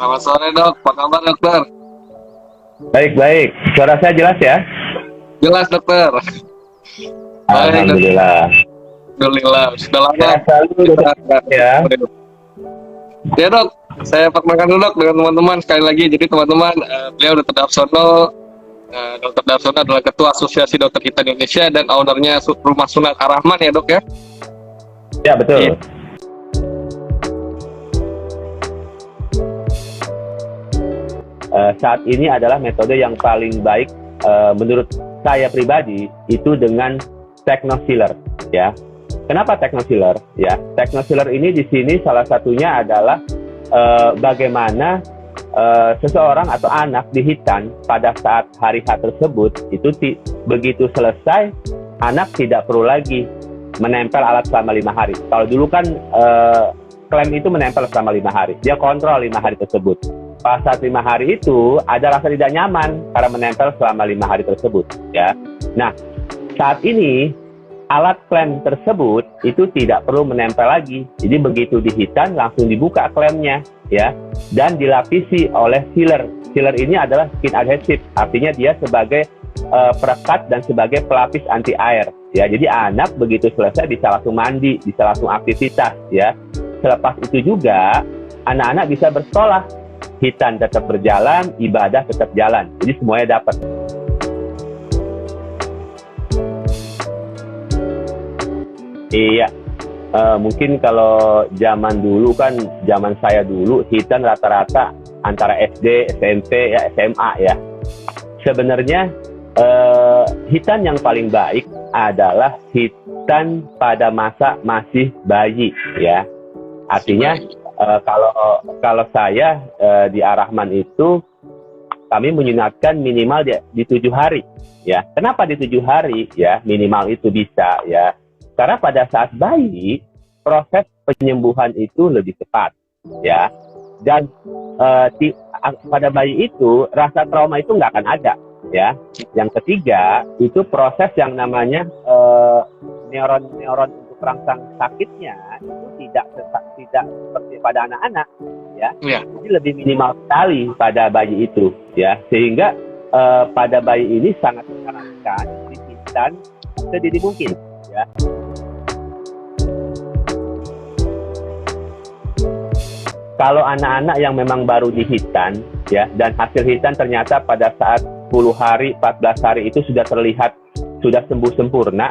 Selamat sore dok, apa kabar dokter? Baik. Suara saya jelas ya? Jelas dokter. Baik dokter, Alhamdulillah. alhamdulillah. Sudah lama Sehat selalu kita Dok, nggak ya. ketemu. Ya dok, saya perkenalkan dulu dok dengan teman-teman sekali lagi. Jadi teman-teman, beliau Dr. Darsono. Dr. Darsono adalah Ketua Asosiasi Dokter Hitan Indonesia dan ownernya Rumah Sunan Ar-Rahman ya dok ya. Ya, betul. Iya. Saat ini adalah metode yang paling baik menurut saya pribadi itu dengan technosealer, ya. Kenapa technosealer? Ya, technosealer ini di sini salah satunya adalah bagaimana seseorang atau anak di hitan pada saat hari H tersebut itu begitu selesai, anak tidak perlu lagi menempel alat selama 5 hari. Kalau dulu kan klaim itu menempel selama 5 hari, dia kontrol 5 hari tersebut. Pas saat 5 hari itu ada rasa tidak nyaman karena menempel selama 5 hari tersebut, ya. Nah, saat ini alat klem tersebut itu tidak perlu menempel lagi. Jadi begitu dihitan langsung dibuka klemnya, ya, dan dilapisi oleh sealer. Sealer ini adalah skin adhesive, artinya dia sebagai perekat dan sebagai pelapis anti air, ya. Jadi anak begitu selesai bisa langsung mandi, bisa langsung aktivitas, ya. Selepas itu juga anak-anak bisa bersekolah. Hitan tetap berjalan, ibadah tetap jalan. Jadi semuanya dapat. Iya, mungkin kalau zaman dulu kan, zaman saya dulu, hitan rata-rata antara SD, SMP, ya SMA ya. Sebenarnya hitan yang paling baik adalah hitan pada masa masih bayi, ya. Artinya kalau saya di Ar-Rahman itu kami menyunatkan minimal di 7 hari, ya. Kenapa di 7 hari, ya, minimal itu bisa, ya? Karena pada saat bayi proses penyembuhan itu lebih cepat, ya. Dan pada bayi itu rasa trauma itu nggak akan ada, ya. Yang ketiga itu proses yang namanya neuron untuk rangsang sakitnya itu tidak seperti pada anak-anak, ya. Jadi lebih minimal sekali pada bayi itu, ya. Sehingga pada bayi ini sangat disarankan dihitan sedini mungkin, ya. Kalau anak-anak yang memang baru dihitan, ya, dan hasil hitan ternyata pada saat 10 hari, 14 hari itu sudah terlihat sudah sembuh sempurna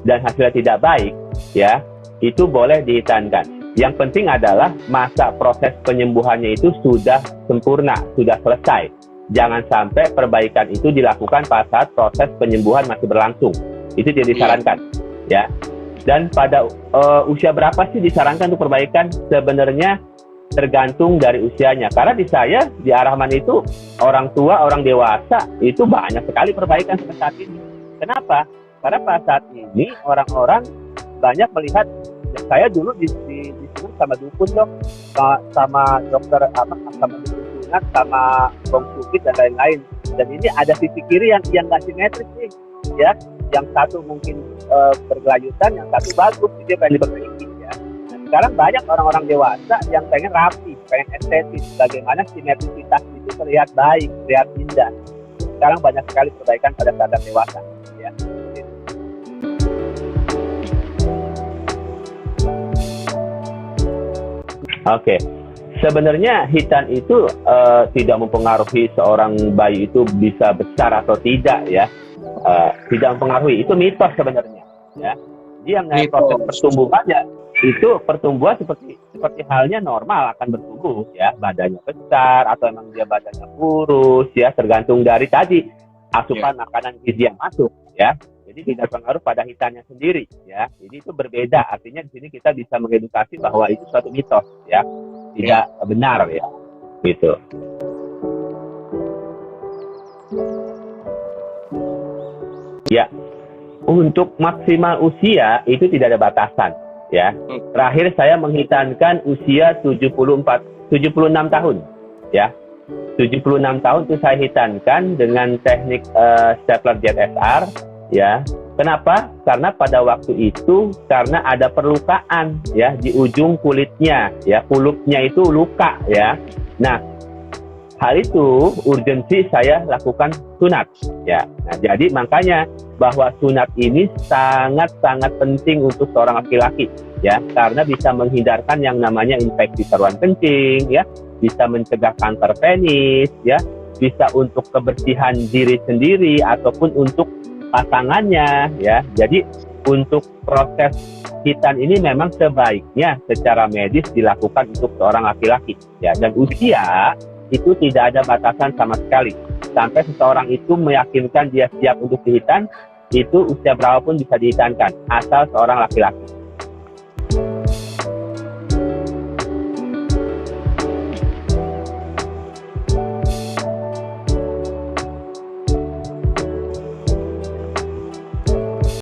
dan hasilnya tidak baik, ya, itu boleh dihitankan. Yang penting adalah masa proses penyembuhannya itu sudah sempurna, sudah selesai. Jangan sampai perbaikan itu dilakukan pada saat proses penyembuhan masih berlangsung. Itu tidak disarankan, ya. Dan pada usia berapa sih disarankan untuk perbaikan? Sebenarnya tergantung dari usianya. Karena di saya, di Ar-Rahman itu orang tua, orang dewasa itu banyak sekali perbaikan sampai saat ini. Kenapa? Karena pada saat ini orang-orang banyak melihat, saya dulu di sini sama dukun dok, sama dokter sama dukun sunat, sama bong sukit dan lain-lain. Dan ini ada sisi kiri yang nggak simetris nih, ya. Yang satu mungkin bergelayutan, yang satu bagus, dia pengen diperbaiki, ya. Nah, sekarang banyak orang-orang dewasa yang pengen rapi, pengen estetis, bagaimana simetrisitas itu terlihat baik, terlihat indah. Sekarang banyak sekali perbaikan pada saat dewasa, ya. Oke, sebenarnya hitan itu tidak mempengaruhi seorang bayi itu bisa besar atau tidak, ya. Tidak mempengaruhi, itu mitos sebenarnya, ya. Dia mengenai proses pertumbuhannya, itu pertumbuhan seperti halnya normal akan bertumbuh, ya. Badannya besar atau memang dia badannya kurus, ya, tergantung dari tadi asupan makanan gizi yang masuk, ya. Jadi tidak pengaruh pada hitannya sendiri, ya. Jadi itu berbeda. Artinya di sini kita bisa mengedukasi bahwa itu suatu mitos, ya, tidak benar, ya, gitu. Ya, untuk maksimal usia itu tidak ada batasan, ya. Terakhir saya menghitankan usia 76 tahun, ya. 76 tahun itu saya hitankan dengan teknik stapler ZSR, ya. Kenapa? Karena pada waktu itu karena ada perlukaan, ya, di ujung kulitnya, ya, kulupnya itu luka, ya. Nah, hal itu urgensi saya lakukan sunat ya. Nah, jadi makanya bahwa sunat ini sangat-sangat penting untuk seorang laki-laki ya, karena bisa menghindarkan yang namanya infeksi saluran kencing ya, bisa mencegah kanker penis ya, bisa untuk kebersihan diri sendiri ataupun untuk pasangannya ya. Jadi untuk proses hitan ini memang sebaiknya secara medis dilakukan untuk seorang laki-laki ya, dan usia itu tidak ada batasan sama sekali. Sampai seseorang itu meyakinkan dia siap untuk dihitan, itu usia berapapun bisa dihitankan asal seorang laki-laki.